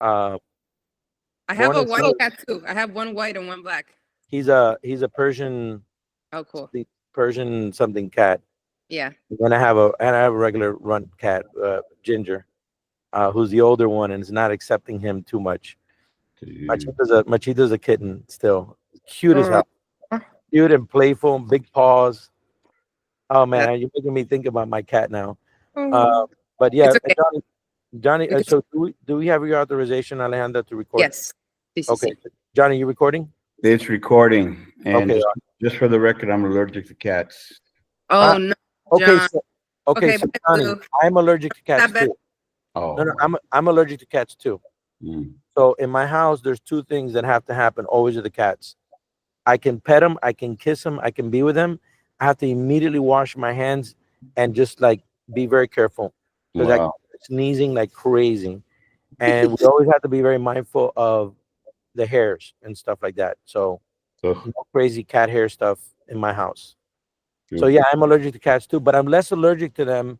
Uh, I have born a in white South. cat too. I have one white and one black. He's a Persian Oh, cool. Persian something cat. Yeah. And I have a regular runt cat, Ginger, who's the older one and is not accepting him too much. Dude. Machito's a kitten still, cute as Oh, hell, cute and playful, big paws. Oh that, man, you're making me think about my cat now. Uh, oh. but yeah, It's okay. Johnny. We could, So do we have your authorization, Alejandra, to record? yes. Sí, sí, Okay, sí. Johnny, you recording? It's recording, and Okay, just for the record, I'm allergic to cats. uh, Oh no, okay, John. so okay, Okay, so bye, Johnny, Blue. I'm allergic to cats Not bad. too. No, no, Oh, I'm allergic to cats too. mm. So in my house, there's two things that have to happen always with the cats. I can pet them, I can kiss them, I can be with them. I have to immediately wash my hands and just like be very careful because I Wow. sneezing like crazy, and we always have to be very mindful of the hairs and stuff like that. So So, no crazy cat hair stuff in my house. So dude. yeah, I'm allergic to cats too, but I'm less allergic to them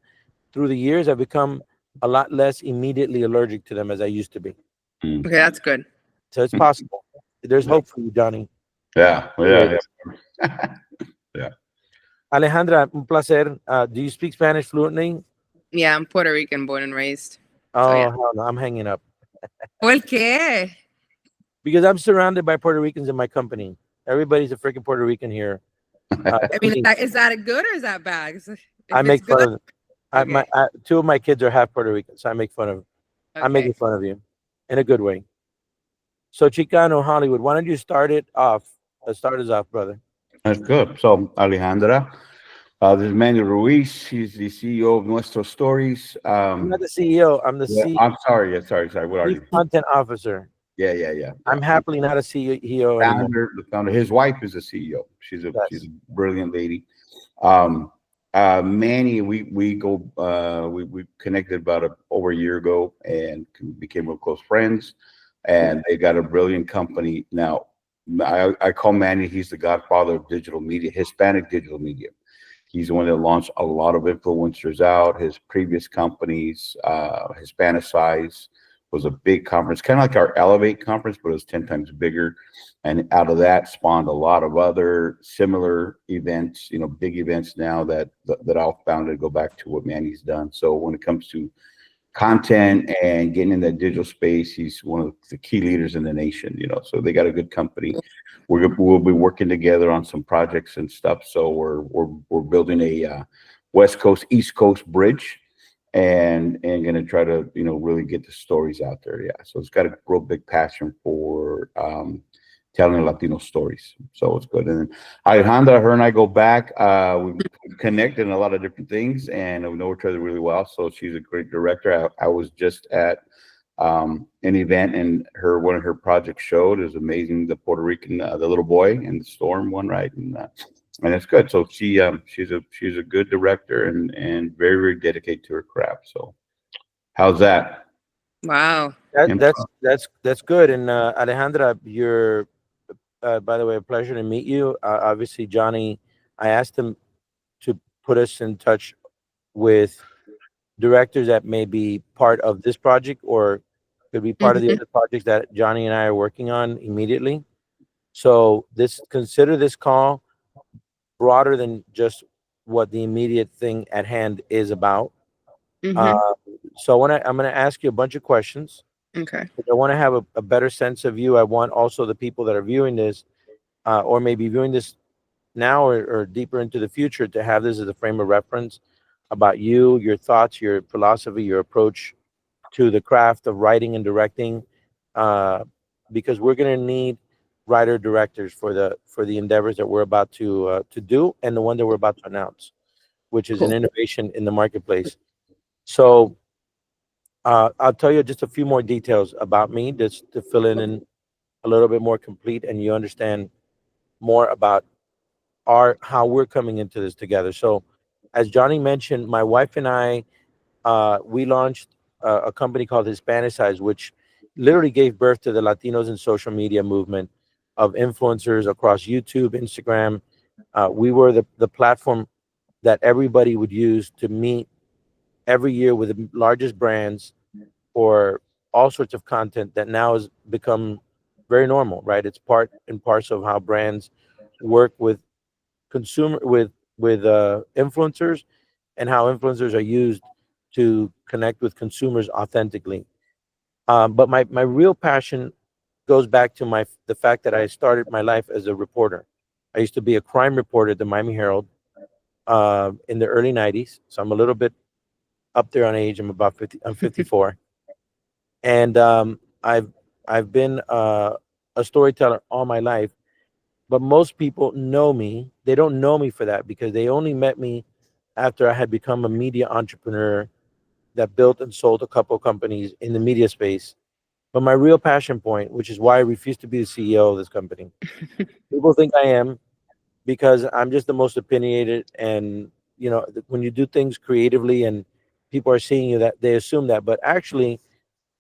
through the years. I've become a lot less immediately allergic to them as I used to be. Mm. Okay, that's good. So it's possible. There's hope for you, Johnny. Yeah, There yeah, is. yeah. Yeah. Alejandra, un placer. Do you speak Spanish fluently? Yeah, I'm Puerto Rican, born and raised. So Oh, yeah. hell no, I'm hanging up ¿Por qué? because I'm surrounded by Puerto Ricans in my company. Everybody's a freaking Puerto Rican here. I mean, Including is that good or is that bad? 'Cause I if it's make fun good, of them. okay, Two of my kids are half Puerto Rican, so I make fun of. I'm okay. making fun of you in a good way. So Chicano Hollywood, why don't you start it off? Start us off, brother. That's good. So, Alejandra, this is Manuel Ruiz. He's the CEO of Nuestro Stories. I'm not the CEO. I'm the Yeah, I'm sorry. Yeah, sorry. What are Chief you? Content Officer. Yeah. I'm happily not a CEO anymore. The founder. His wife is a CEO. She's a Yes. brilliant lady. Um, Manny, we connected about over a year ago and became real close friends. And they got a brilliant company now. I call Manny. He's the godfather of digital media, Hispanic digital media. He's the one that launched a lot of influencers out. His previous companies, Hispanicize, was a big conference, kind of like our Elevate conference, but it was 10 times bigger. And out of that spawned a lot of other similar events, big events now that I'll founded go back to what Manny's done. So when it comes to content and getting in that digital space, he's one of the key leaders in the nation. So they got a good company. We'll be working together on some projects and stuff. So we're building a West Coast East Coast bridge, and going to try to really get the stories out there. Yeah, so it's got a real big passion for telling Latino stories. So it's good. And then Alejandra, her and I go back. We've connected in a lot of different things, and we know each other really well. So she's a great director. I was just at an event, and one of her projects showed. It was amazing. The Puerto Rican, the little boy in the storm one, right? And it's good. So she's a good director and very, very dedicated to her craft. So how's that? Wow. That, And that's good. And Alejandra, you're by the way, a pleasure to meet you. Obviously, Johnny, I asked him to put us in touch with directors that may be part of this project or could be part of the Hmm. other projects that Johnny and I are working on immediately. So consider this call broader than just what the immediate thing at hand is about. Uh, Hmm. so I'm going to ask you a bunch of questions. Okay. I want to have a better sense of you. I want also the people that are viewing this or maybe viewing this now or deeper into the future to have this as a frame of reference about you, your thoughts, your philosophy, your approach to the craft of writing and directing, uh, because we're going to need writer directors for the endeavors that we're about to do and the one that we're about to announce, which is an Cool. innovation in the marketplace. So I'll tell you just a few more details about me, just to fill in a little bit more complete, and you understand more about our how we're coming into this together. So, as Johnny mentioned, my wife and I we launched a company called Hispanicize, which literally gave birth to the Latinos in social media movement of influencers across YouTube, Instagram. We were the platform that everybody would use to meet every year with the largest brands for all sorts of content that now has become very normal, right? It's part and parcel of how brands work with consumer with influencers, and how influencers are used to connect with consumers authentically. But my real passion goes back to my the fact that I started my life as a reporter. I used to be a crime reporter at the Miami Herald in the early '90s, so I'm a little bit up there on age. I'm about 50. I'm 54, and I've been a storyteller all my life. But most people know me. They don't know me for that because they only met me after I had become a media entrepreneur that built and sold a couple of companies in the media space. But my real passion point, which is why I refuse to be the CEO of this company, people think I am because I'm just the most opinionated. And, when you do things creatively and people are seeing you, that they assume that. But actually,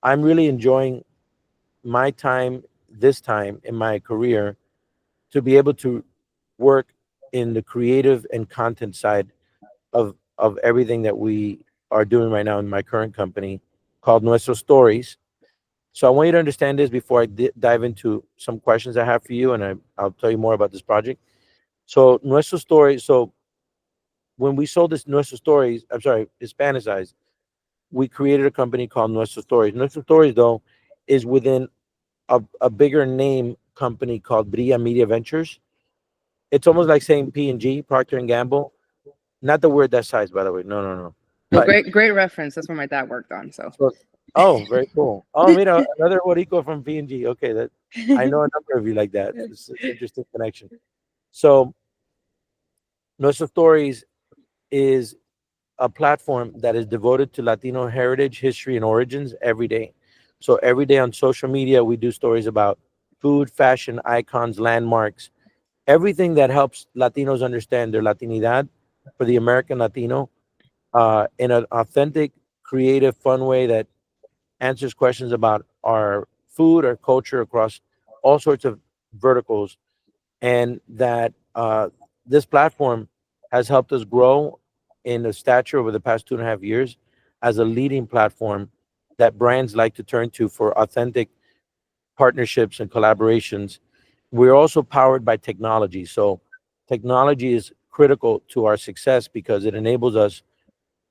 I'm really enjoying my time this time in my career to be able to work in the creative and content side of everything that we are doing right now in my current company called Nuestros Stories. So I want you to understand this before I dive into some questions I have for you, and I'll tell you more about this project. So Nuestros Stories. So when we sold this Nuestros Stories, I'm sorry, Hispanicized, we created a company called Nuestros Stories. Nuestros Stories, though, is within a bigger name company called Bria Media Ventures. It's almost like saying P&G, Procter and Gamble. Not the word that size, by the way. No, no, no. Oh, But great reference. That's where my dad worked on. So. so, oh, very cool. Oh, mira, another Boricua from P&G. Okay, that I know a number of you like that. It's an interesting connection. So, Nuestros Stories is a platform that is devoted to Latino heritage, history, and origins every day. So every day on social media, we do stories about food, fashion, icons, landmarks, everything that helps Latinos understand their Latinidad for the American Latino in an authentic, creative, fun way that answers questions about our food, our culture across all sorts of verticals, and that this platform has helped us grow in a stature over the past 2.5 years as a leading platform that brands like to turn to for authentic partnerships and collaborations. We're also powered by technology. So technology is critical to our success because it enables us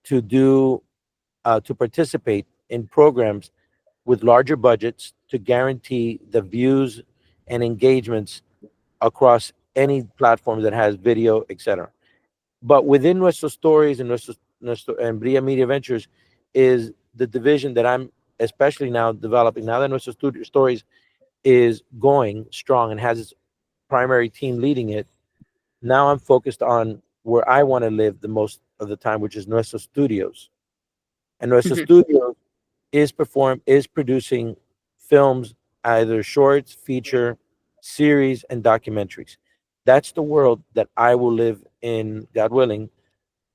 to to participate in programs with larger budgets to guarantee the views and engagements across any platform that has video, etc. But within Nuestros Stories and and Bria Media Ventures is the division that I'm especially now developing. Now that Stories is going strong and has its primary team leading it, now I'm focused on where I want to live the most of the time, which is Nuestros Studios. And Nuestros Mhm. Studios is producing films, either shorts, feature, series, and documentaries. That's the world that I will live in, God willing,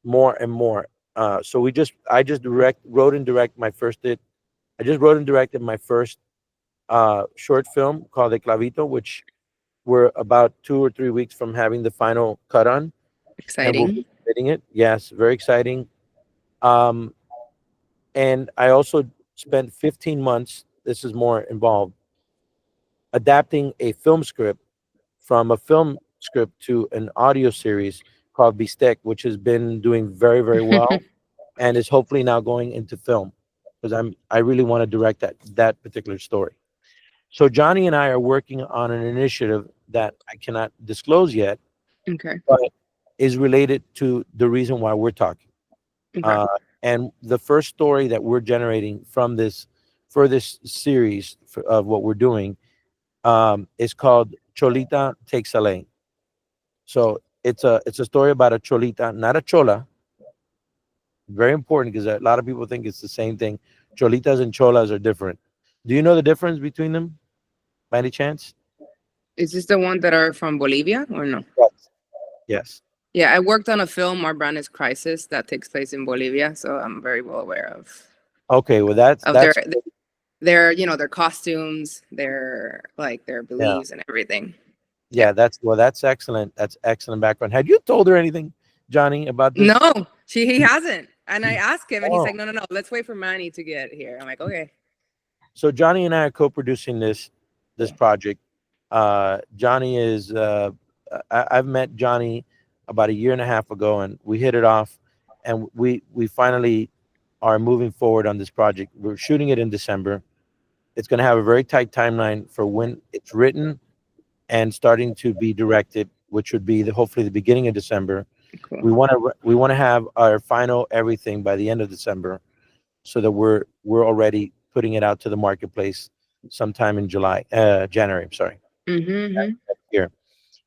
more and more. So I just wrote and direct my first did. I just wrote and directed my first short film called The Clavito, which we're about 2 or 3 weeks from having the final cut on, and we'll be Exciting. submitting it. Yes, very exciting. Um, and I also spent 15 months. This is more involved, adapting a film script from a film script to an audio series called Bistec, which has been doing very, very well and is hopefully now going into film because I really want to direct that particular story. So Johnny and I are working on an initiative that I cannot disclose yet, Okay. but is related to the reason why we're talking. Okay. Uh, and the first story that we're generating from this for this series of what we're doing is called Cholita Takes a Lane. So it's a story about a cholita, not a chola. Very important because a lot of people think it's the same thing. Cholitas and cholas are different. Do you know the difference between them by any chance? Is this the one that are from Bolivia or no? Yes. Yes. Yeah, I worked on a film, Our Brand is Crisis, that takes place in Bolivia, so I'm very well aware Okay. Well, of their costumes, their yeah, beliefs and everything. Yeah. yeah. That's excellent. That's excellent background. Had you told her anything, Johnny, about this? No, he hasn't. And I asked him and he's Oh, like, no, let's wait for Manny to get here. I'm like, okay. So Johnny and I are co-producing this project. Johnny is I've met Johnny about a year and a half ago, and we hit it off, and we finally are moving forward on this project. We're shooting it in December. It's going to have a very tight timeline for when it's written and starting to be directed, which would be hopefully the beginning of December. Cool. We want to have our final everything by the end of December, so that we're already putting it out to the marketplace sometime in January. I'm sorry, Mm-hmm. next year.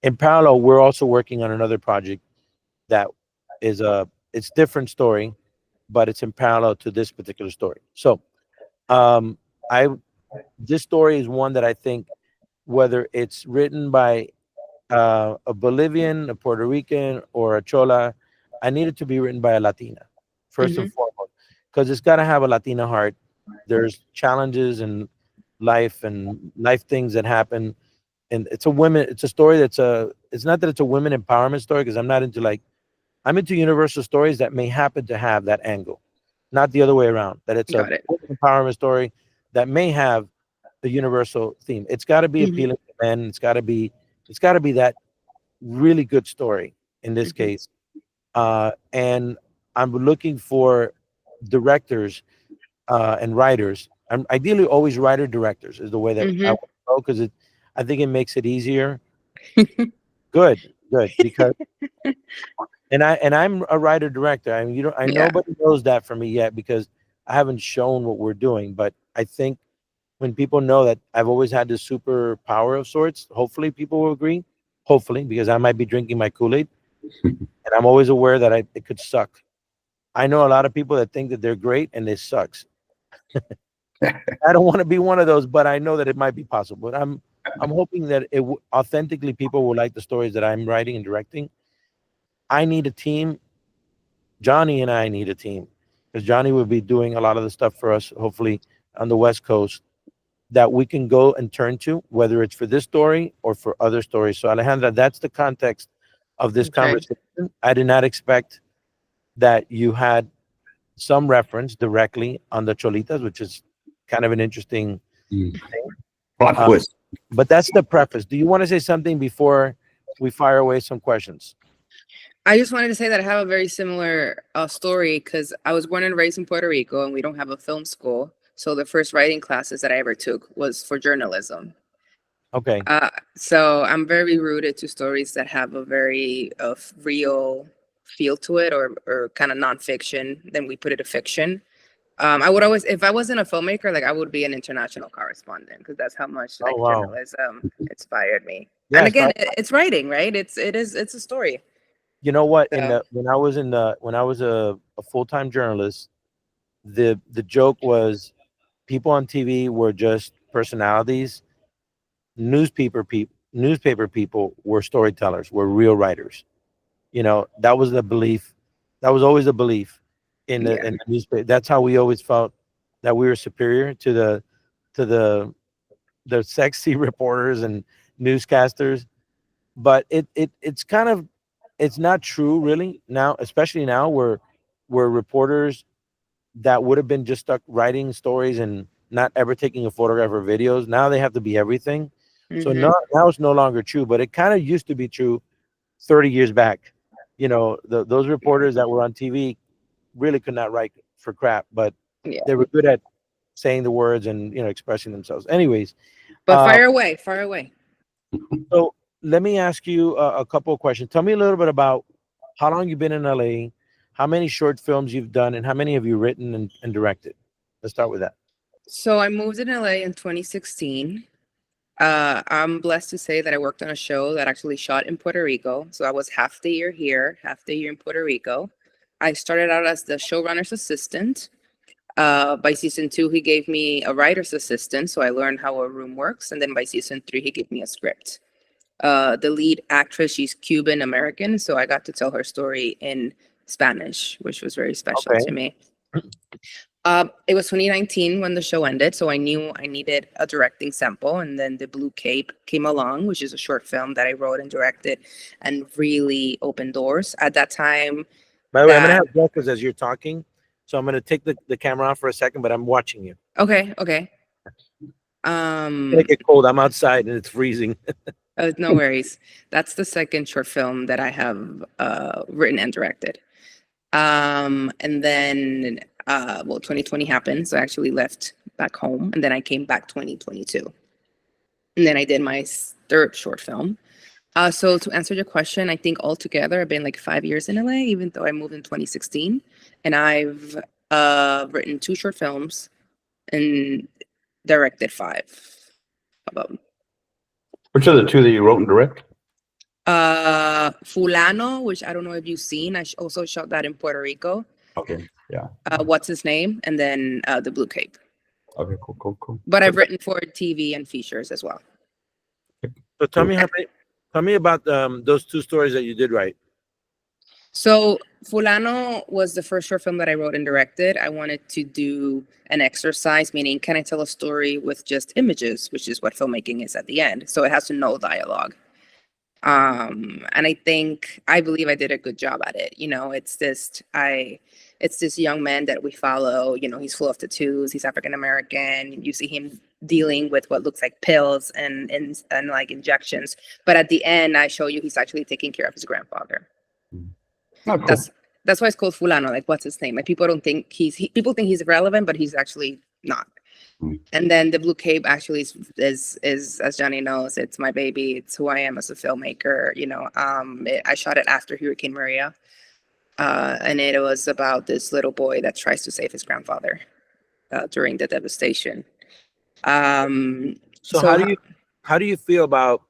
In parallel, we're also working on another project that is it's different story, but it's in parallel to this particular story. So, um, I this story is one that I think, whether it's written by a Bolivian, a Puerto Rican, or a Chola, I need it to be written by a Latina, first Mm-hmm. and foremost, because it's got to have a Latina heart. There's challenges in life and life things that happen, and it's a women. It's a story that's a. It's not that it's a women empowerment story, because I'm into universal stories that may happen to have that angle, not the other way around. That it's a Got it. women empowerment story that may have a universal theme. It's got to be Mm-hmm. appealing to men. It's got to be that really good story in this Mm-hmm. case. And I'm looking for directors and writers. I'm ideally always writer directors is the way that I Mm-hmm. want to go, because I think it makes it easier. Good, good, because I'm a writer director. I mean, Yeah. nobody knows that for me yet, because I haven't shown what we're doing. But I think when people know that I've always had this superpower of sorts, hopefully people will agree. Hopefully, because I might be drinking my Kool-Aid, and I'm always aware that it could suck. I know a lot of people that think that they're great and it sucks. I don't want to be one of those, but I know that it might be possible. But I'm hoping that authentically people will like the stories that I'm writing and directing. I need a team. Johnny and I need a team, because Johnny will be doing a lot of the stuff for us, hopefully on the West Coast, that we can go and turn to, whether it's for this story or for other stories. So Alejandra, that's the context of this Okay. conversation. I did not expect that you had some reference directly on the Cholitas, which is kind of an interesting Mm. thing. Plot Uh, twist. but that's the preface. Do you want to say something before we fire away some questions? I just wanted to say that I have a very similar story because I was born and raised in Puerto Rico and we don't have a film school. So the first writing classes that I ever took was for journalism. Okay. So I'm very rooted to stories that have a very real feel to it, or kind of nonfiction. Then we put it to fiction. I would always, if I wasn't a filmmaker, like I would be an international correspondent because that's how much Oh like wow. journalism inspired me. And Yes, again, but it's writing, right? It's a story. you know what? In So the when I was a full-time journalist, the joke was people on TV were just personalities. Newspaper people were storytellers, were real writers. That was the belief. That was always the belief yeah. in the newspaper. That's how we always felt that we were superior to the sexy reporters and newscasters. But it's kind of, it's not true really now, especially now where reporters that would have been just stuck writing stories and not ever taking a photograph or videos, now they have to be everything. So Hmm. now it's no longer true, but it kind of used to be true 30 years back. Those reporters that were on TV really could not write for crap, but Yeah. they were good at saying the words and expressing themselves. Anyways, But uh, fire away, fire away. so let me ask you a couple of questions. Tell me a little bit about how long you've been in LA, how many short films you've done, and how many have you written and directed. Let's start with that. So I moved in LA in 2016. I'm blessed to say that I worked on a show that actually shot in Puerto Rico. So I was half the year here, half the year in Puerto Rico. I started out as the showrunner's assistant. By season 2, he gave me a writer's assistant, so I learned how a room works. And then by season 3, he gave me a script. The lead actress, she's Cuban American, so I got to tell her story in Spanish, which was very special Okay. to me. It was 2019 when the show ended, so I knew I needed a directing sample, and then The Blue Cape came along, which is a short film that I wrote and directed and really opened doors. At that time, By the way, I'm gonna that have breakfast as you're talking, so I'm gonna take the camera off for a second, but I'm watching you. okay, okay. gonna get cold. I'm outside and it's freezing. No worries. That's the second short film that I have written and directed. And then, well, 2020 happened, so I actually left back home, and then I came back 2022, and then I did my third short film. So to answer your question, I think altogether I've been like 5 years in LA, even though I moved in 2016, and I've written 2 short films and directed 5 of them. Which are the two that you wrote and direct? Fulano, which I don't know if you've seen. I also shot that in Puerto Rico. Okay, yeah. What's his name? And then The Blue Cape. Okay, cool. But I've written for TV and features as well. So tell me about those 2 stories that you did write. So Fulano was the first short film that I wrote and directed. I wanted to do an exercise, meaning can I tell a story with just images, which is what filmmaking is at the end. So it has to know dialogue. And I believe I did a good job at it. It's this young man that we follow. He's full of tattoos. He's African American. You see him dealing with what looks like pills and like injections. But at the end, I show you he's actually taking care of his grandfather. Oh, cool. That's why it's called Fulano. Like, what's his name? Like, people think people think he's irrelevant, but he's actually not. And then The Blue Cape actually is as Johnny knows, it's my baby. It's who I am as a filmmaker. I shot it after Hurricane Maria, and it was about this little boy that tries to save his grandfather during the devastation. So how do you feel about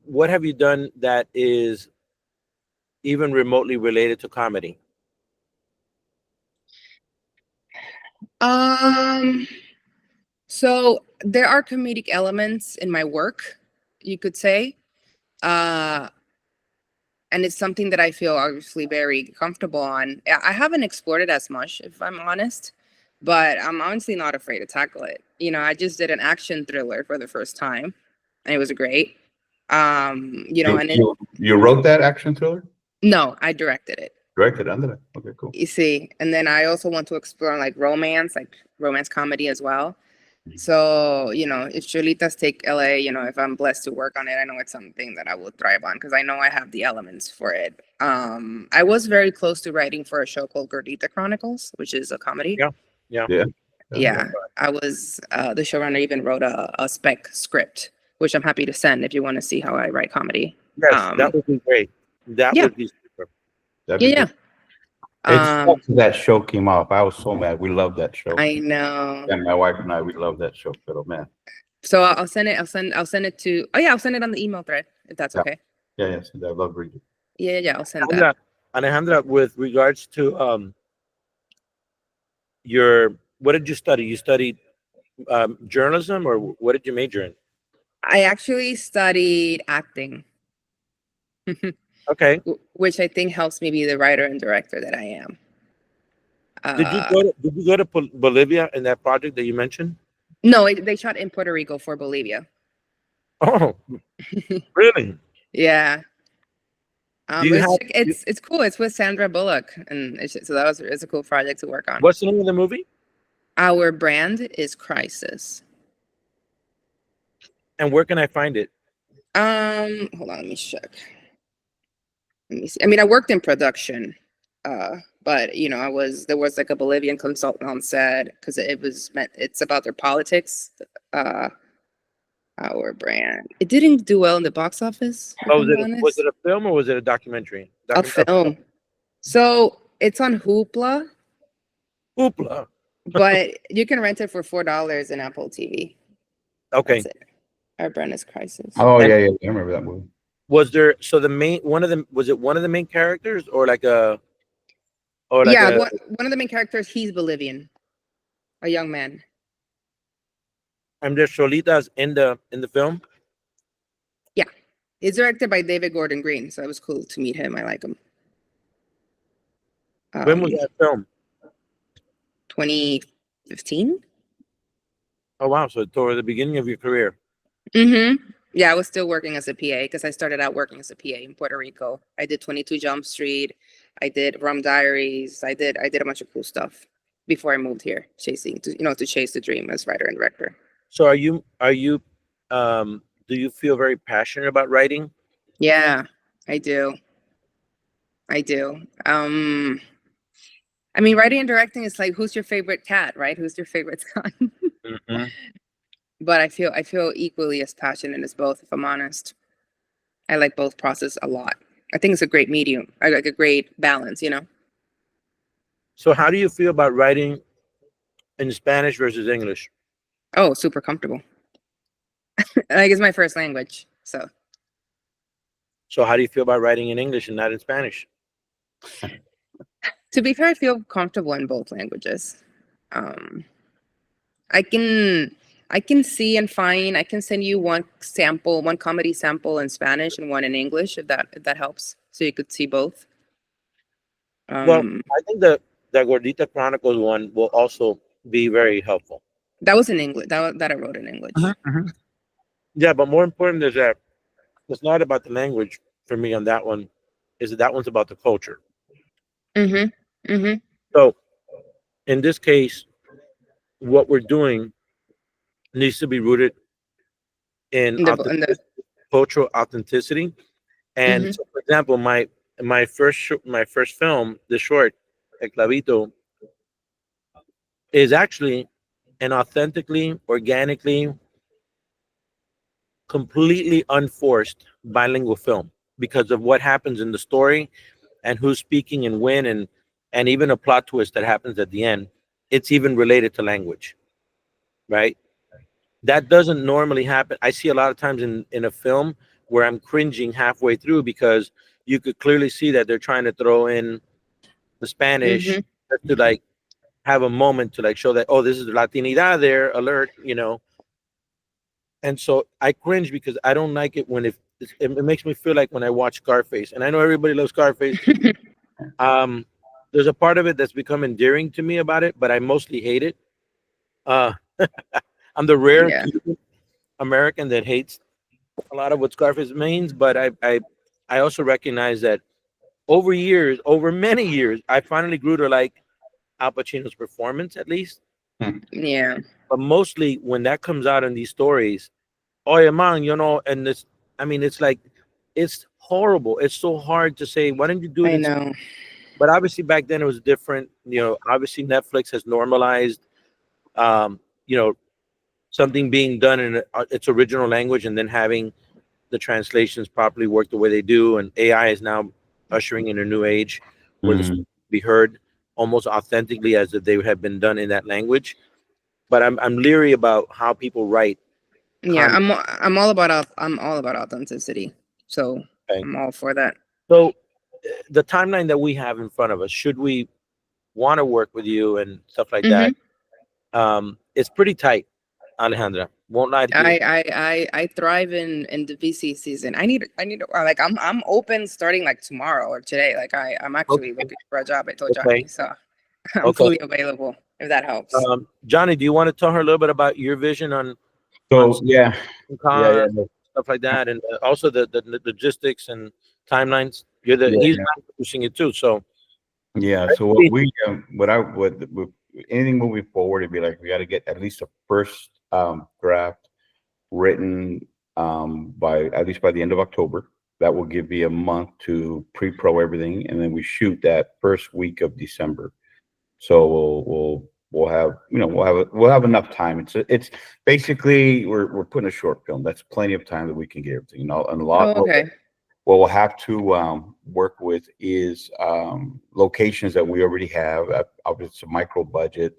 what have you done that is even remotely related to comedy? So there are comedic elements in my work, you could say. And it's something that I feel obviously very comfortable on. I haven't explored it as much, if I'm honest, but I'm honestly not afraid to tackle it. I just did an action thriller for the first time, and it was great. You wrote that action thriller? No, I directed it. Directed under it. Okay, cool. You see, and then I also want to explore like romance comedy as well. So, if Cholitas take LA, if I'm blessed to work on it, I know it's something that I will thrive on because I know I have the elements for it. I was very close to writing for a show called Gordita Chronicles, which is a comedy. Yeah. I was the showrunner even wrote a spec script, which I'm happy to send if you want to see how I write comedy. Yes, that would be great. That would be super. Yeah. That show came off. I was so mad. We loved that show. I know. And my wife and I, we love that show. But man. So I'll send it. I'll send it to. Oh yeah, I'll send it on the email thread if that's okay. Yeah. I love reading. Yeah. I'll send that. Alejandra, with regards to what did you study? You studied journalism, or what did you major in? I actually studied acting. Okay. Which I think helps me be the writer and director that I am. Did you go to Bolivia in that project that you mentioned? No, they shot in Puerto Rico for Bolivia. Oh, really? Yeah. It's cool. It's with Sandra Bullock, and it's a cool project to work on. What's the name of the movie? Our brand is Crisis. And where can I find it? Hold on, let me check. Let me see. I mean, I worked in production, but there was like a Bolivian consultant on set because it's about their politics. Our brand. It didn't do well in the box office. Oh, was it a film or was it a documentary? A film. So it's on Hoopla. But you can rent it for $4 in Apple TV. Okay. That's it. Our brand is Crisis. Oh yeah. I remember that movie. Was there one of the main characters or one of the main characters, he's Bolivian, a young man. And there's Cholitas in the film? Yeah. It's directed by David Gordon Green, so it was cool to meet him. I like him. When was that film? 2015. Oh wow, so toward the beginning of your career. Mm-hmm. Yeah, I was still working as a PA because I started out working as a PA in Puerto Rico. I did 22 Jump Street. I did Rum Diaries. I did a bunch of cool stuff before I moved here, to chase the dream as writer and director. So do you feel very passionate about writing? Yeah, I do. I do. I mean, writing and directing is like, who's your favorite cat, right? Who's your favorite son? Hmm. But I feel equally as passionate as both, if I'm honest. I like both process a lot. I think it's a great medium. I like a great balance, you know? So how do you feel about writing in Spanish versus English? Oh, super comfortable. Like it's my first language. So So how do you feel about writing in English and not in Spanish? to be fair, I feel comfortable in both languages. Um, I can I can see and find. I can send you one sample, one comedy sample in Spanish and one in English, if that helps, so you could see both. Well, Um, I think the Gordita Chronicles one will also be very helpful. that was in English. That I wrote in English. Mhm. Yeah, but more important is that it's not about the language for me on that one. Is that one's about the culture. Mm-hmm. Mm-hmm. So in this case, what we're doing needs to be rooted in In the. cultural authenticity. And Mm-hmm. so, for example, my first film, the short El Clavito, is actually an authentically, organically, completely unforced bilingual film because of what happens in the story and who's speaking and when, and even a plot twist that happens at the end. It's even related to language, right? That doesn't normally happen. I see a lot of times in a film where I'm cringing halfway through because you could clearly see that they're trying to throw in the Spanish Mm-hmm. just to like have a moment to like show that, oh, this is Latinidad there, alert, And so I cringe because I don't like it when it makes me feel like when I watch Scarface, and I know everybody loves Scarface. Um, there's a part of it that's become endearing to me about it, but I mostly hate it. Uh, I'm the rare Yeah, Cuban American that hates a lot of what Scarface means, but I also recognize that over many years, I finally grew to like Al Pacino's performance at least. yeah, But mostly when that comes out in these stories, oh yeah, man, and this, I mean, it's like it's horrible. It's so hard to say, why didn't you do it I in? know. But obviously back then it was different. Obviously Netflix has normalized, um, you know, something being done in its original language and then having the translations properly work the way they do. And AI is now ushering in a new age where this Mhm. be heard almost authentically as if they would have been done in that language. But I'm leery about how people write Yeah, content. I'm all about authenticity. So I'm all for that. So the timeline that we have in front of us, should we want to work with you and stuff like Mm-hmm. that, it's pretty tight, Alejandra. Won't lie to you. I thrive in the VC season. I need like I'm open starting like tomorrow or today. Like I'm Okay. actually looking for a job. I told Okay. Johnny, so I'm Okay. fully available if that helps. Johnny, do you want to tell her a little bit about your vision on So yeah, yeah, con yeah, no, stuff like that, and also the logistics and timelines? He's yeah, pushing it too. So yeah. I So what see. we what anything moving forward, it'd be like we got to get at least a first draft written by at least by the end of October. That will give me a month to pre-pro everything, and then we shoot that first week of December. So we'll have we'll have enough time. It's basically we're putting a short film. That's plenty of time that we can get everything. And a Oh, lot okay. what we'll have to work with is locations that we already have. Obviously, it's a micro budget.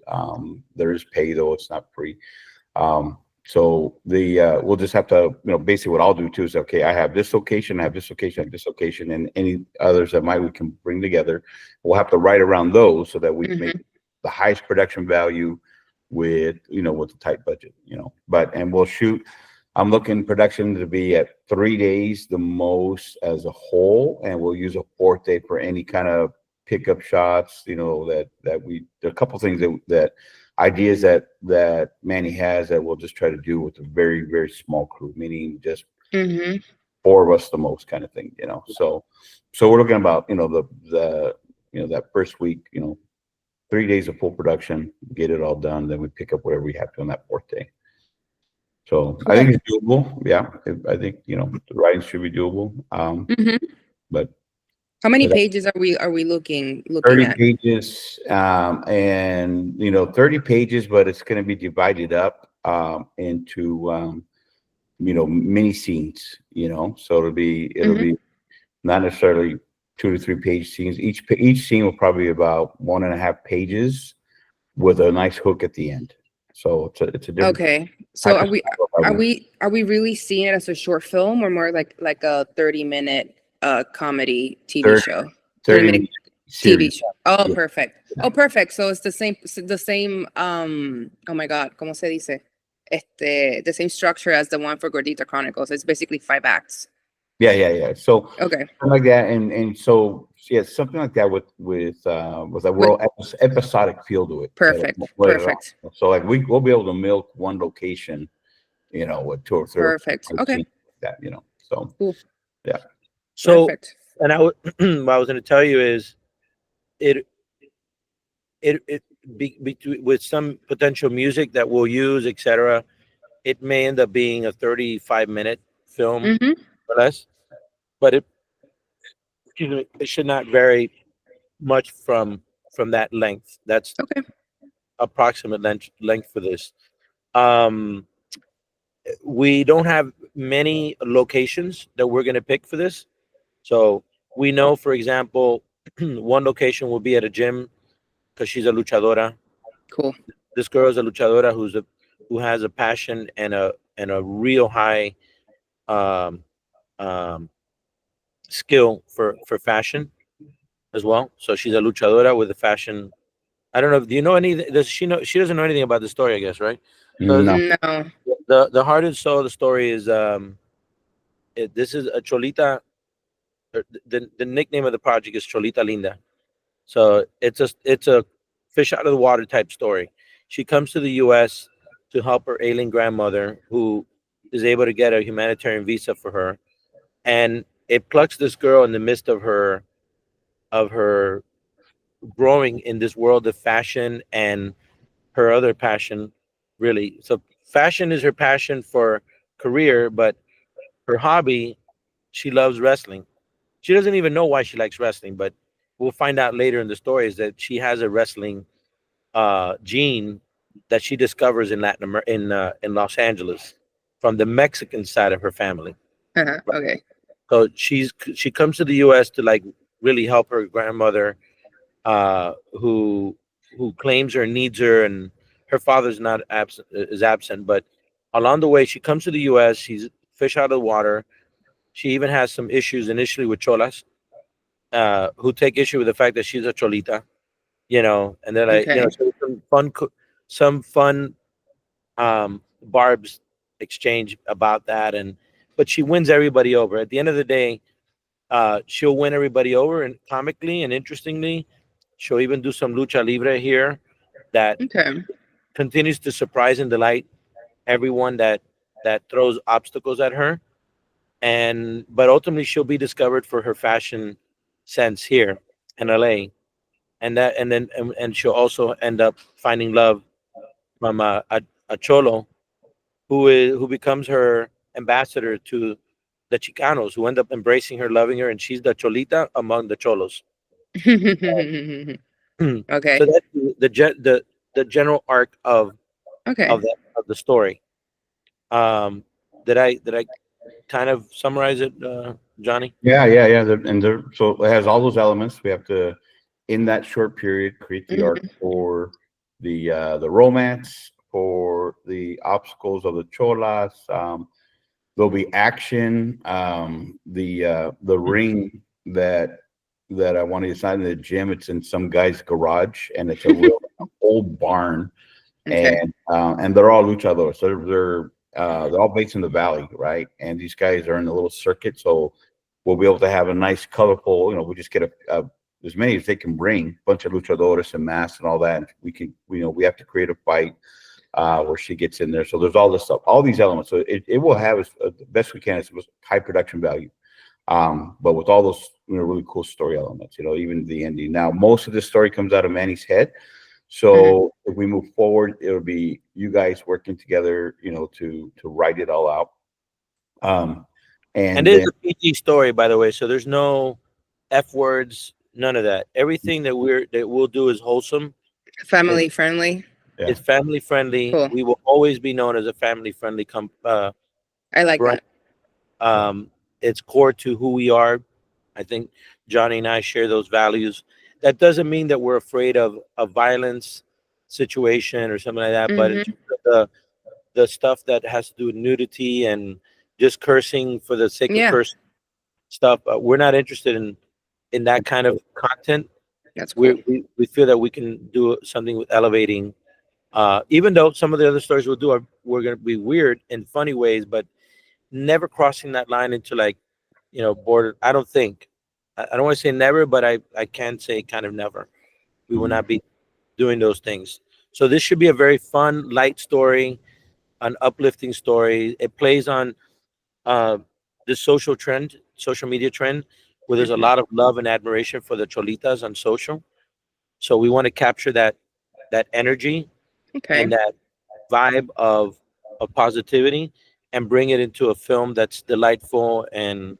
There is pay though; it's not free. So the we'll just have to, basically what I'll do too is okay, I have this location, I have this location, I have this location, and any others that we can bring together. We'll have to write around those so that we make Mm-hmm. the highest production value with with a tight budget, and we'll shoot. I'm looking production to be at 3 days the most as a whole, and we'll use a fourth day for any kind of pickup shots. There are a couple things that ideas that Manny has that we'll just try to do with a very very small crew, meaning just Mm-hmm. four of us the most kind of thing. So we're looking about the that first week, 3 days of full production, get it all done, then we pick up whatever we have to on that fourth day. So I Cool. think it's doable. Yeah, I think the writing should be doable. Hmm. But How many but pages are we looking 30 at? pages, and 30 pages, but it's going to be divided up into mini scenes. So it'll Hmm. be not necessarily 2 to 3 page scenes. Each scene will probably be about 1.5 pages with a nice hook at the end. So it's a different Okay. So type are of we style of are writing. we are we really seeing it as a short film or more like a 30-minute comedy TV 30, show? 30 30-minute minute TV series. show. Oh, Yeah. perfect. Yeah. Oh, perfect. So it's the same oh my God, ¿cómo se dice? The same structure as the one for Gordita Chronicles. It's basically 5 acts. Yeah. So Okay. something like that, and so yeah, something like that with a With world episodic feel to it. perfect. Later Perfect. on. So like we'll be able to milk one location, with two or three or Perfect. four Okay. scenes like that. So Cool. yeah. So, Perfect. and what I was going to tell you is it it with some potential music that we'll use, etc. It may end up being a 35-minute film Mm-hmm. or less, but it should not vary much from that length. That's Okay. approximate length for this. Um, we don't have many locations that we're going to pick for this. So we know, for example, one location will be at a gym because she's a luchadora. Cool. This girl is a luchadora who has a passion and a real high um, um, skill for fashion as well. So she's a luchadora with a fashion. I don't know. Do you know any? Does she know? She doesn't know anything about the story, I guess, right? So No. No. the heart and soul of the story is this is a Cholita. The nickname of the project is Cholita Linda. So it's a fish out of the water type story. She comes to the U.S. to help her ailing grandmother, who is able to get a humanitarian visa for her, and it plucks this girl in the midst of her growing in this world of fashion and her other passion, really. So fashion is her passion for career, but her hobby, she loves wrestling. She doesn't even know why she likes wrestling, but we'll find out later in the story is that she has a wrestling gene that she discovers in in Los Angeles from the Mexican side of her family. Uh-huh. Okay. So she comes to the U.S. to like really help her grandmother, who claims her, needs her, and her father's not absent is absent. But along the way, she comes to the U.S. She's fish out of the water. She even has some issues initially with cholas, who take issue with the fact that she's a cholita, and they're like, Okay. so some fun barbs exchange about that, but she wins everybody over. At the end of the day, she'll win everybody over, and comically and interestingly, she'll even do some lucha libre here that Okay. continues to surprise and delight everyone that throws obstacles at her. And but ultimately, she'll be discovered for her fashion sense here in LA, and she'll also end up finding love from a cholo who becomes her ambassador to the Chicanos, who end up embracing her, loving her, and she's the cholita among the cholos. So Okay. that's the general arc Okay. of the story. Um, did I kind of summarize it, Johnny? Yeah. So it has all those elements. We have to, in that short period, create the arc Mhm. for the romance, for the obstacles of the cholas. There'll be action. The ring that I want to decide in the gym. It's in some guy's garage, and it's a real old barn, Okay. and they're all luchadores. They're all based in the valley, right? And these guys are in a little circuit, so we'll be able to have a nice, colorful. We just get as many as they can bring, bunch of luchadores and masks and all that. And we have to create a fight where she gets in there. So there's all this stuff, all these elements. So it will have the best we can. It's high production value, but with all those really cool story elements. Even the ending. Now most of this story comes out of Manny's head. So if we move forward, it'll be you guys working together, to write it all out. Um, And and it is then a PG story, by the way. So there's no F words, none of that. Everything that we'll do is wholesome. Family friendly. yeah, It's family friendly. Cool. We will always be known as a family friendly I like brand. that. It's core to who we are. I think Johnny and I share those values. That doesn't mean that we're afraid of a violence situation or something like that. But in Hmm. terms of the stuff that has to do with nudity and just cursing for the sake of Yeah, cursing stuff, we're not interested in that kind of content. that's cool. We feel that we can do something with elevating. Even though some of the other stories we'll do we're going to be weird in funny ways, but never crossing that line into like, border. I don't think. I don't want to say never, but I can say kind of never. We will Mhm. not be doing those things. So this should be a very fun, light story, an uplifting story. It plays on uh, the social media trend, where there's a Hmm. lot of love and admiration for the cholitas on social. So we want to capture that energy and Okay, that vibe of positivity and bring it into a film that's delightful and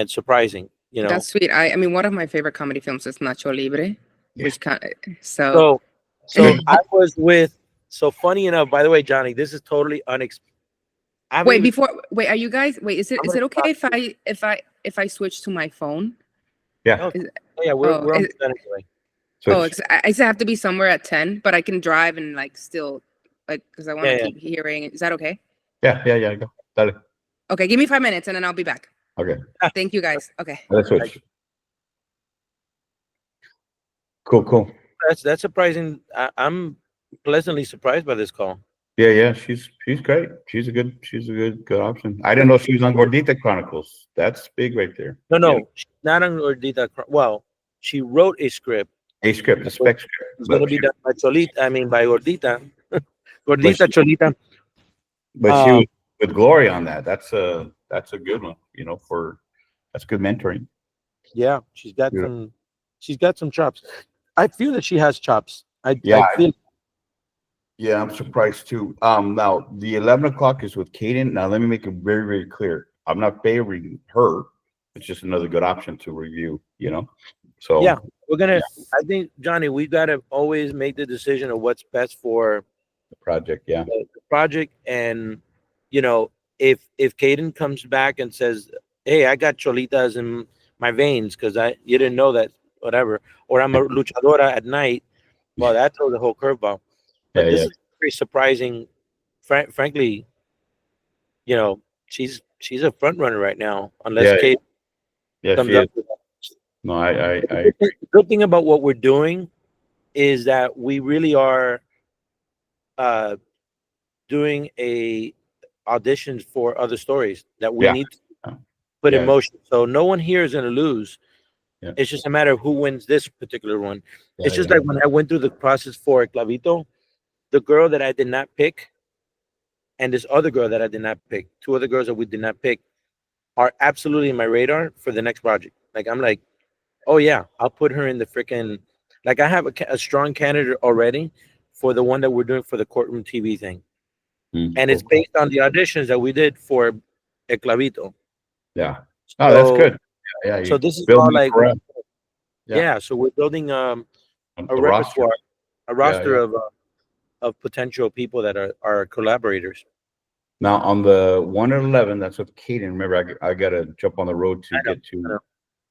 surprising. that's sweet. I mean, one of my favorite comedy films is Nacho Libre, Yeah. which kind so. So so I was with so funny enough. By the way, Johnny, this is totally unexpected. I haven't Wait, even. before wait, are you guys wait, is it I'm is gonna it okay stop if you. I switch to my phone? Yeah. Oh, Is, yeah, oh, we're is, almost done anyway. So oh, it's, I just have to be somewhere at 10, but I can drive and like still like because I want Yeah, to yeah. keep hearing. Is that okay? yeah. Go. Dale. Okay, give me 5 minutes and then I'll be back. Okay. Thank you guys. Okay. Let's switch. Cool. That's surprising. I'm pleasantly surprised by this call. Yeah. She's great. She's a good option. I didn't know she was on Gordita Chronicles. That's big right there. No, no, she's not on Gordita. Well, she wrote a script. A script, a That was spec script, was going to be done by Cholita. I mean, by Gordita. but Gordita, she, Cholita. but she Um, was with Glory on that. That's a good one. That's good mentoring. yeah, Yeah. she's got some chops. I feel that she has chops. I Yeah, feel. yeah, I'm surprised too. Now the 11 o'clock is with Kaden. Now let me make it very, very clear. I'm not favoring her. It's just another good option to review. Yeah, So we're yeah, gonna. I think Johnny, we gotta always make the decision of what's best for the project. Yeah, the project. And if Caden comes back and says, "Hey, I got cholitas in my veins because I you didn't know that," whatever, or I'm a luchadora at night, well, that throws a whole curveball. But this yeah. is very surprising. Frankly, she's a front runner right now, unless Yeah, Kate yeah. comes She up is. with No, I the agree. good thing about what we're doing is that we really are uh, doing a auditions for other stories that we Yeah, need to put in yeah, motion. So no one here is going to lose. yeah, It's just a matter of who wins this particular one. It's just yeah. like when I went through the process for Clavito, the girl that I did not pick and this other girl that I did not pick, two other girls that we did not pick, are absolutely in my radar for the next project. Like I'm like, oh yeah, I'll put her in the freaking. Like I have a strong candidate already for the one that we're doing for the courtroom TV thing, and it's Cool. based on the auditions that we did for El Clavito. Yeah. Oh, that's So good. Yeah, so you this is all building like around. Yeah, yeah. So we're building a the roster. repertoire, a Yeah, roster yeah. of potential people that are collaborators. Now on the 111, that's with Kaden. Remember, I gotta jump on the road to I know. get I to. know.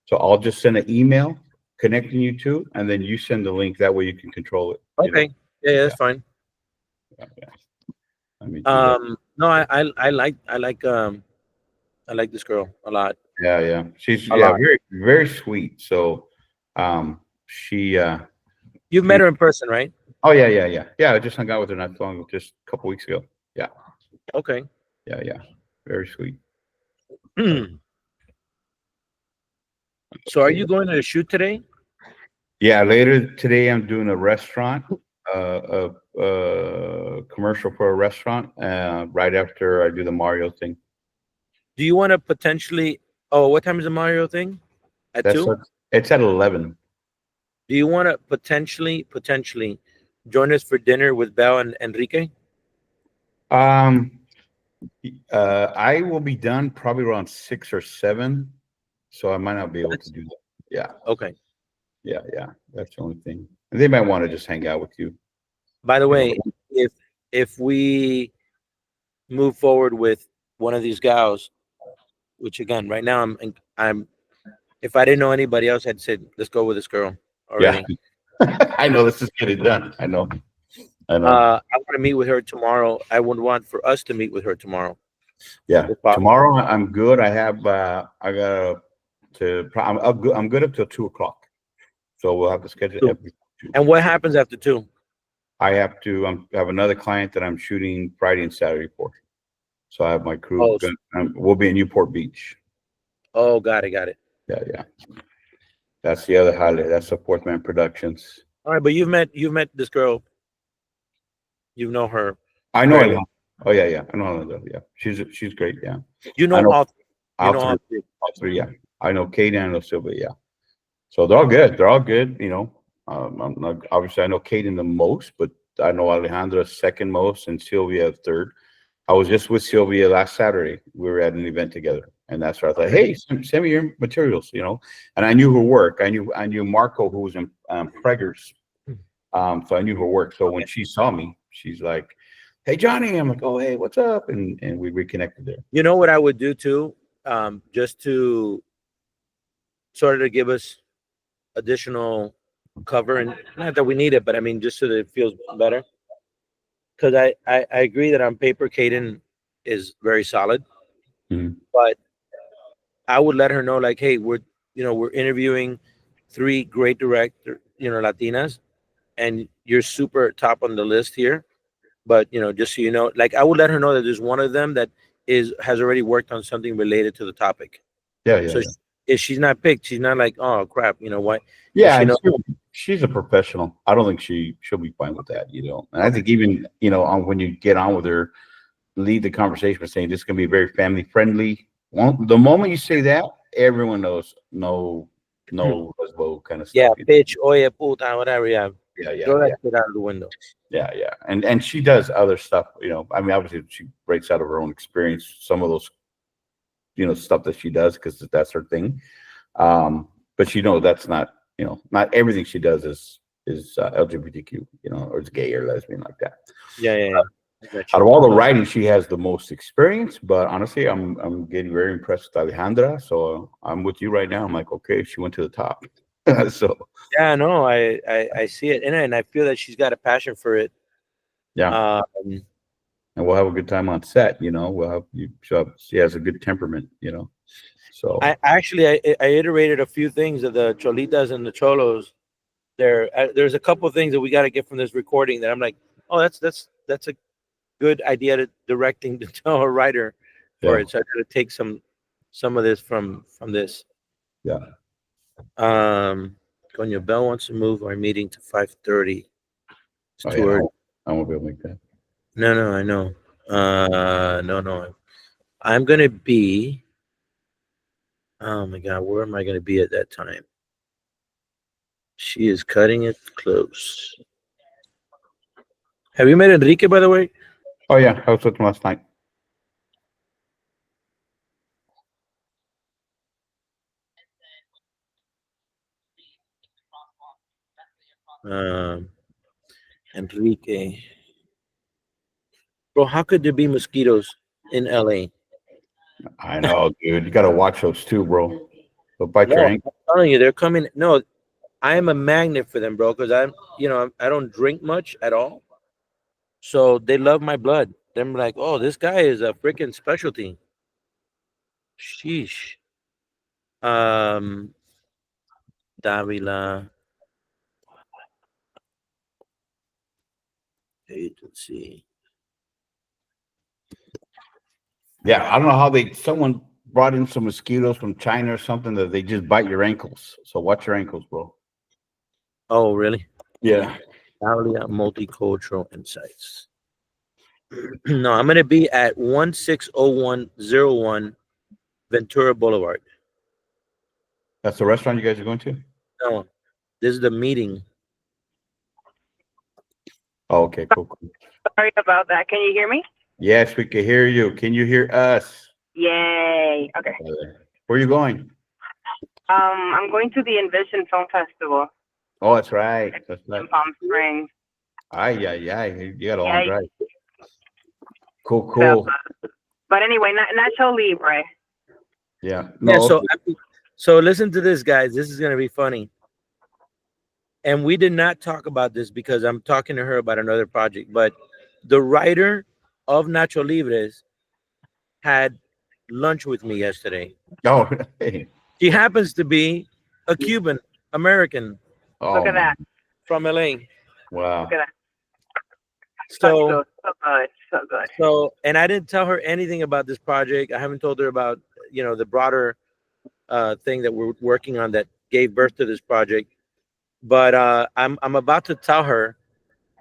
So I'll just send an email connecting you two, and then you send the link. That way you can control it. Okay. Yeah, Yeah, that's fine. yeah. Let me do that. No, I like this girl a lot. Yeah. She's A lot. very, very sweet. So, she You've met she. her in person, right? Oh yeah. Yeah, I just hung out with her not long, just a couple weeks ago. Yeah, Okay. yeah. Very sweet. So are Okay. you going to the shoot today? Yeah, later today I'm doing a restaurant, a commercial for a restaurant. Right after I do the Mario thing. Do you want to potentially? Oh, what time is the Mario thing? At That's 2? it's at 11. Do you want to potentially join us for dinner with Belle and Enrique? Um, I will be done probably around 6 or 7, so I might not be able to do that. Yeah, Okay. yeah. That's the only thing. And they might want to just hang out with you. By the You know, way, if we move forward with one of these gals, which again, right now I'm if I didn't know anybody else, I'd said let's go with this girl yeah. already. I know this is getting done. I know. I want to meet with her tomorrow. I would want for us to meet with her tomorrow. Yeah. If possible. Tomorrow I'm good. I got I'm good up till 2 o'clock. So we'll have to schedule Two. every two. And what happens after 2? I have to have another client that I'm shooting Friday and Saturday for. So I have my crew. Oh, We'll be in Newport Beach. oh, got it. Yeah. That's the other highlight. That's the Fourth Man Productions. All right, but you've met this girl. You know her. I know Very Alejandra. well. Oh yeah. I know Alejandra. Yeah, she's great. Yeah, You I know know all. You all know three. all three. All three. Yeah, I know Kate and I know Sylvia. Yeah, so they're all good. They're all good. You know, I'm not, obviously I know Kate in the most, but I know Alejandra second most and Sylvia third. I was just with Sylvia last Saturday. We were at an event together, and that's where I thought, hey, send me your materials. You know, and I knew her work. I knew Marco, who was in Preggers. So I knew her work. So when she saw me, she's like, "Hey, Johnny." I'm like, "Oh, hey, what's up?" And we reconnected there. You know what I would do too, just to sort of give us additional cover, and not that we need it, but I mean just so that it feels better. Because I agree that on paper, Caden is very solid, Mhm. but I would let her know like, hey, we're interviewing 3 great director, Latinas, and you're super top on the list here. But just so you know, like I would let her know that there's one of them that has already worked on something related to the topic. Yeah. So if she's not picked, she's not like, oh crap, what? And Yeah, she and know, she's a professional. I don't think she'll be fine with that. And I think even when you get on with her, lead the conversation by saying this is going to be very family friendly. The moment you say that, everyone knows no lesbo kind of yeah, stuff. bitch, oye, puta, whatever, yeah, throw that Yeah. shit out of the window. Yeah. And she does other stuff. I mean, obviously she breaks out of her own experience. Some of those stuff that she does because that's her thing. But that's not everything she does is LGBTQ, or is gay or lesbian like that. Yeah. I got Out you. of all the writing, she has the most experience. But honestly, I'm getting very impressed with Alejandra. So I'm with you right now. I'm like, okay, she went to the top. So Yeah, no, I see it, and I feel that she's got a passion for it. yeah, Um, and we'll have a good time on set. She has a good temperament. So I actually I iterated a few things of the cholitas and the cholos. There's a couple of things that we got to get from this recording that I'm like, oh, that's a good idea to directing to tell a writer for yeah, it. So I got to take some of this from this. yeah. Coño, Bell wants to move our meeting to 5:30. It's Oh too yeah, early. I won't be able to make that. No, I know. No. I'm gonna be. Oh my God, where am I gonna be at that time? She is cutting it close. Have you met Enrique, by the way? Oh yeah, I was with him last night. Um, Enrique. Bro, how could there be mosquitoes in LA? I know, dude. You got to watch those too, bro. They'll bite your No, ankle. I'm telling you, they're coming. No, I am a magnet for them, bro, because I don't drink much at all. So they love my blood. They're like, oh, this guy is a freaking specialty. Sheesh. Um, Davila agency. Yeah, I don't know how someone brought in some mosquitoes from China or something that they just bite your ankles. So watch your ankles, bro. Oh, really? Yeah. Davila Multicultural Insights. No, I'm gonna be at 160101 Ventura Boulevard. That's the restaurant you guys are going to? No, this is the meeting. Oh, okay, cool, cool. Sorry about that. Can you hear me? Yes, we can hear you. Can you hear us? Yay. Okay. Where are you going? I'm going to the Envision Film Festival Oh, that's right. That's right. in Palm Springs. Ay, ay, ay. You got a long Yay. drive. Cool, So, cool. but anyway, Nacho Libre. Yeah. Yeah. No. So listen to this, guys. This is gonna be funny. And we did not talk about this because I'm talking to her about another project. But the writer of Nacho Libres had lunch with me yesterday. Oh, hey. She happens to be a Cuban American Oh, Look at man. that. from LA. Wow. Look at that. So So good. So good. So, and I didn't tell her anything about this project. I haven't told her about, the broader thing that we're working on that gave birth to this project. But I'm about to tell her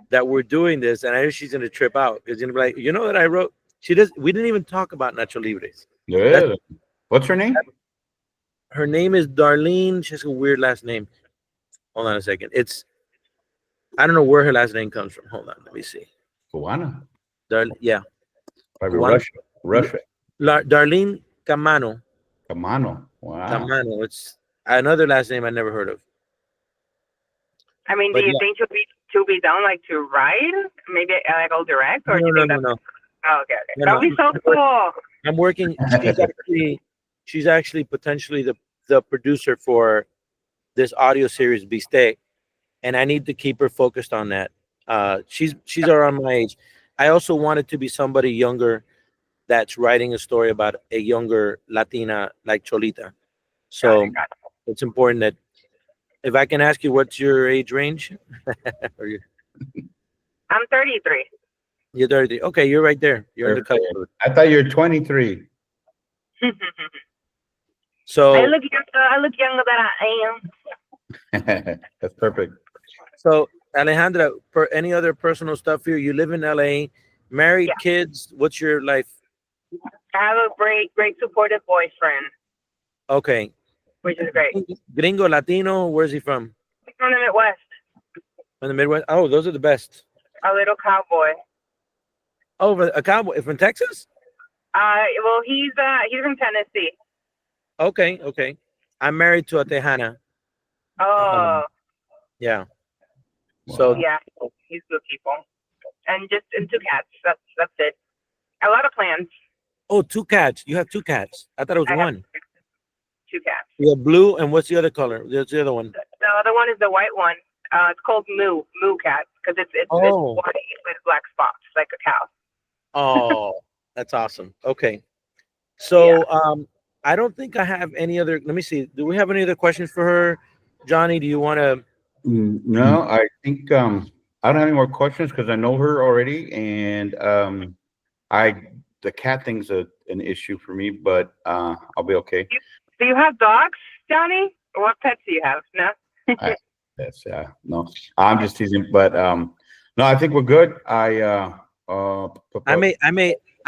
that we're doing this, and I know she's gonna trip out because gonna be like, that I wrote. She does. We didn't even talk about Nacho Libres. Yeah. What's her name? Her name is Darlene. She has a weird last name. Hold on a second. I don't know where her last name comes from. Hold on, let me see. Juana. Yeah, Probably Juana. Russia. Darlene Camano. Camano. Wow. Camano. It's another last name I never heard of. I mean, But do you yeah. think she'll be down like to write? Maybe like I'll direct, or do you think that's? No. Oh, okay. No, That'll be so cool. I'm working. She's actually potentially the producer for this audio series, Bistec, and I need to keep her focused on that. She's around my age. I also want it to be somebody younger that's writing a story about a younger Latina like Cholita. So Got it. it's important that if I can ask you, what's your age range? I'm 33. You're 30. Okay, you're right there. You're in the cusp. I thought you were 23. So I look younger than I am. That's perfect. So, Alejandra, for any other personal stuff here, you live in LA, married, Yeah. kids. What's your life? I have a great supportive boyfriend, Okay. which is great. Gringo, Latino, where's he from? He's from the Midwest, From the Midwest? Oh, those are the best. a little cowboy. Oh, a cowboy from Texas? Well, he's from Tennessee. Okay. I'm married to a Tejana. Oh, Yeah. Wow. So, yeah, he's good people, and just and 2 cats. That's it. A lot of plans. oh, 2 cats. You have 2 cats. I thought it was I have one. 2 cats. You have blue, and what's the other color? There's the other one. The other one is the white one. It's called Moo Cat because it's Oh. white with black spots like a cow. Oh, that's awesome. Okay. So, I don't think I have any other. Let me see. Do we have any other questions for her? Johnny, do you want to? No, I think I don't have any more questions because I know her already, and the cat thing's an issue for me, but I'll be okay. Do you have dogs, Johnny? Or what pets do you have? No. Yes, no, I'm just teasing, but no, I think we're good. I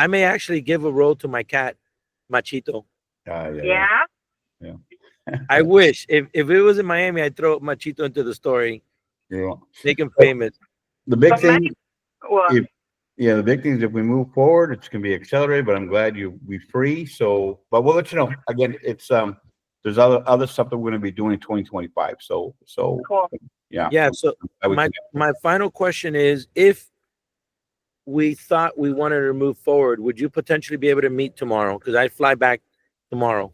may actually give a role to my cat, Machito. Yeah. I wish if it was in Miami, I'd throw Machito into the story, Yeah. make him famous. The big But thing, Well, the big thing is if we move forward, it's gonna be accelerated. But I'm glad we free. So, but we'll let you know. Again, it's there's other stuff that we're gonna be doing in 2025. So cool. yeah. Yeah. So I would my final question is, if we thought we wanted to move forward, would you potentially be able to meet tomorrow? Because I fly back tomorrow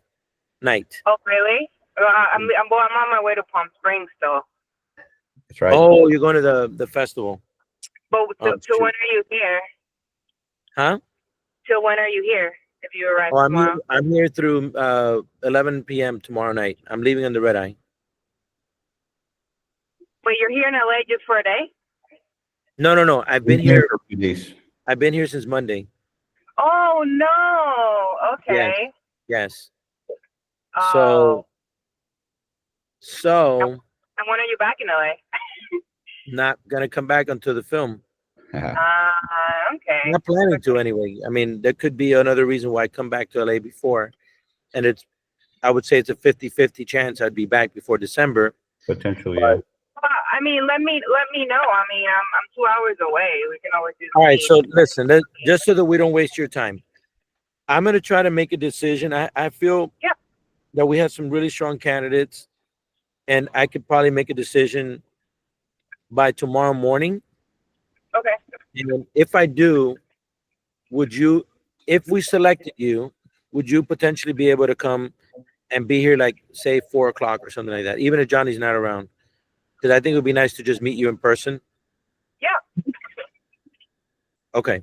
night. Oh, really? I'm on my way to Palm Springs, though. That's right. Oh, you're going to the festival. But Oh, till when are you here? Huh? Till when are you here? If you arrive Oh, tomorrow. I'm here through 11 p.m. tomorrow night. I'm leaving on the red eye. But you're here in LA just for a day? No. I've been here. for a few days. I've been here since Monday. Oh no. Okay. Yes. Oh. So And when are you back in LA? not gonna come back until the film. Okay. I'm not planning to anyway. I mean, there could be another reason why I come back to LA before, and I would say it's a 50-50 chance I'd be back before December. Potentially, yeah. Well, I mean, let me know. I mean, I'm 2 hours away. We can always do. All right. So listen, just so that we don't waste your time, I'm going to try to make a decision. I feel Yeah. that we have some really strong candidates, and I could probably make a decision by tomorrow morning. Okay. And if I do, would you, if we selected you, would you potentially be able to come and be here, like say 4 o'clock or something like that, even if Johnny's not around? Because I think it would be nice to just meet you in person. Yeah. Okay.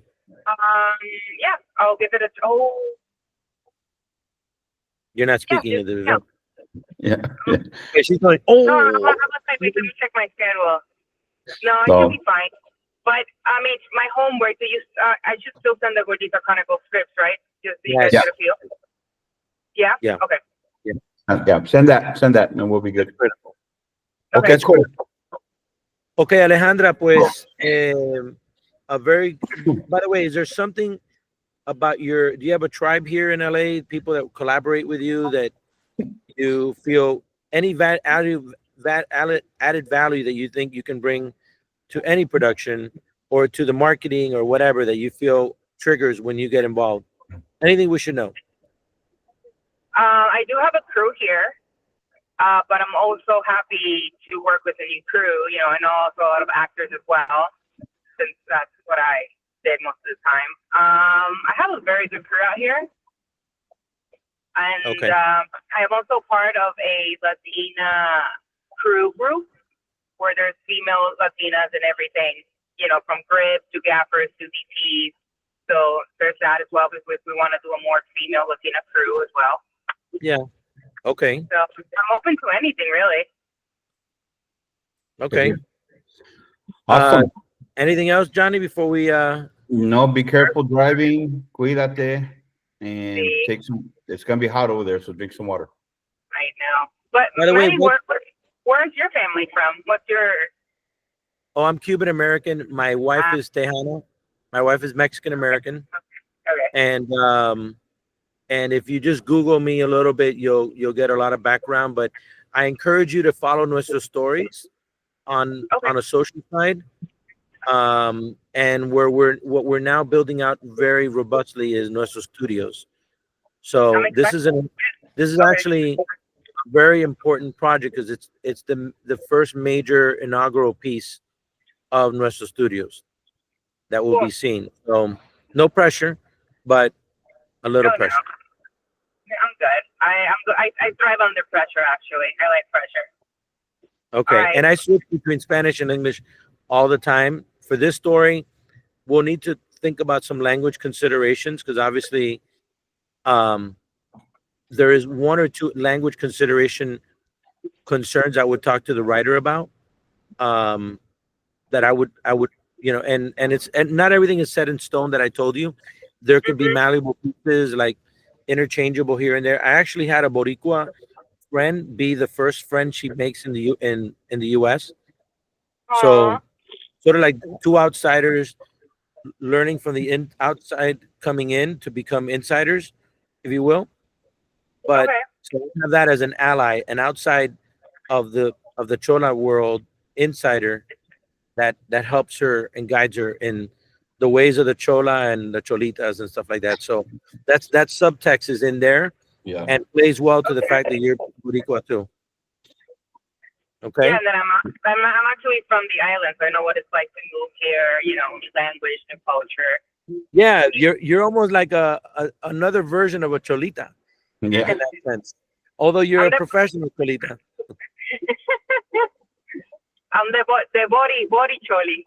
Yeah. I'll give it a. Oh. You're not Yeah. speaking of the Yeah. event. Yeah. Yeah. Okay, she's going, No, oh, let me check my schedule. No, I So- should be fine. But I mean, my homework. Do you? I should still send the Gordita Chronicle scripts, right? Just so you guys Yes. get a feel. Yeah. Yeah. Okay. Yeah. Send that, and we'll be good. okay, That's cool. Okay, Alejandra, pues, a very, by the way, is there something about do you have a tribe here in LA, people that collaborate with you that you feel any added value that you think you can bring to any production or to the marketing or whatever that you feel triggers when you get involved? Anything we should know? I do have a crew here, but I'm also happy to work with a new crew. You know, and also a lot of actors as well, since that's what I did most of the time. I have a very good crew out here, and Okay. I am also part of a Latina crew group where there's female Latinas and everything. You know, from grips to gaffers to DPs. So there's that as well. Because we want to do a more female Latina crew as well. Yeah. Okay. So I'm open to anything really. Okay. Awesome. Anything else, Johnny, before we No, be careful driving. Cuídate. And Sí. take some. It's gonna be hot over there, so drink some water. Right now. But By the way, Manny, where's your family from? What's your? oh, I'm Cuban American. My wife Ah. is Tejano. My wife is Mexican American. Okay. And if you just Google me a little bit, you'll get a lot of background. But I encourage you to follow nuestros stories on a social side. And what we're now building out very robustly is nuestros studios. So this is actually a very important project because it's the first major inaugural piece of nuestros studios that will be seen. So no pressure, but a little pressure. I'm good. I'm good. I thrive under pressure. Actually, I like pressure. Okay, All right. and I switch between Spanish and English all the time. For this story, we'll need to think about some language considerations because obviously there is one or two language concerns I would talk to the writer about. That I would, and not everything is set in stone that I told you. There could be malleable pieces, like interchangeable here and there. I actually had a Boricua friend be the first friend she makes in the US. So Aw. sort of like two outsiders learning from the outside coming in to become insiders, if you will. But Okay. so we have that as an ally, an outside of the Chola world insider that helps her and guides her in the ways of the Chola and the Cholitas and stuff like that. So that subtext is in there Yeah. and plays well to the fact that you're Boricua too. Okay. Yeah, and then I'm actually from the island, so I know what it's like to move here. You know, language and culture. Yeah, you're almost like another version of a Cholita Yeah. in that sense. Although you're I'm a the- professional Cholita. I'm the body choli.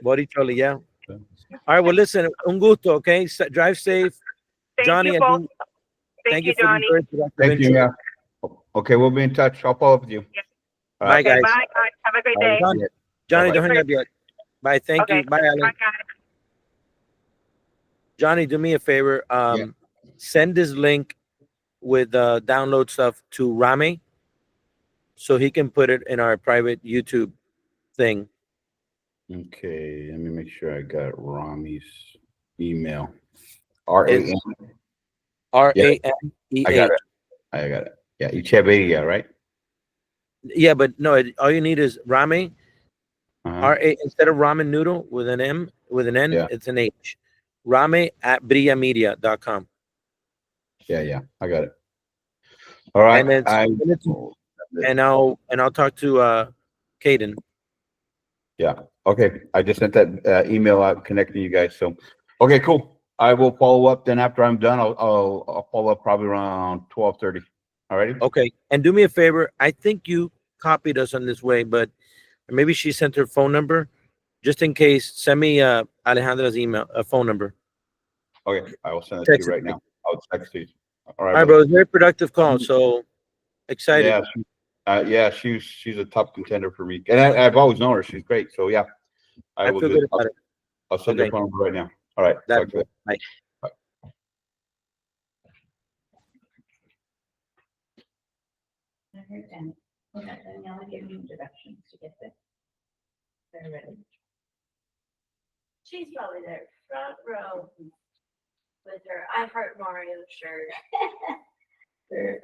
Boricholi, yeah. All right, well, listen, un gusto, okay? Drive safe. Thank Johnny, you, I both. think, Thank you, for the Johnny. very productive Thank you. intro. Yeah. Okay, we'll be in touch. I'll follow up with you. Yeah. All Bye, right. guys. Bye, guys. Have a great day. Johnny, Bye-bye. don't hang up yet. Bye, thank Okay. you. Bye, Alan. Bye, guys. Johnny, do me a favor. Send this link with download stuff to Rame so he can put it in our private YouTube thing. Okay, let me make sure I got Rami's email. R-A-M. RAMEH. I got it. I got it. Yeah, Echeverria, right? Yeah, but no, all you need is Rame, Uh-huh. R-A, instead of ramen noodle with an M, with an N, Yeah. it's an H. Rame at brillamedia.com. Yeah. I got it. All right. And then and I'll talk to Caden. Yeah. Okay. I just sent that email out connecting you guys. So, okay, cool. I will follow up. Then after I'm done, I'll follow up probably around 12:30. All righty. Okay. And do me a favor. I think you copied us on this way, but maybe she sent her phone number. Just in case, send me Alejandra's email, phone number. Okay. I will send it to you Text it right to me. now. I'll text you. All All right, right, brother. bro. It's a very productive call. So excited. Yeah. She's a top contender for me, and I've always known her. She's great. So yeah, I I will feel do it. good about it. I'll send her Okay. phone number right now. All right. That Talk to you. bye. I heard Danny. Okay, Daniela gave me introductions to get there. They're ready. She's probably there, front row, with her I Heart Mario shirt. Her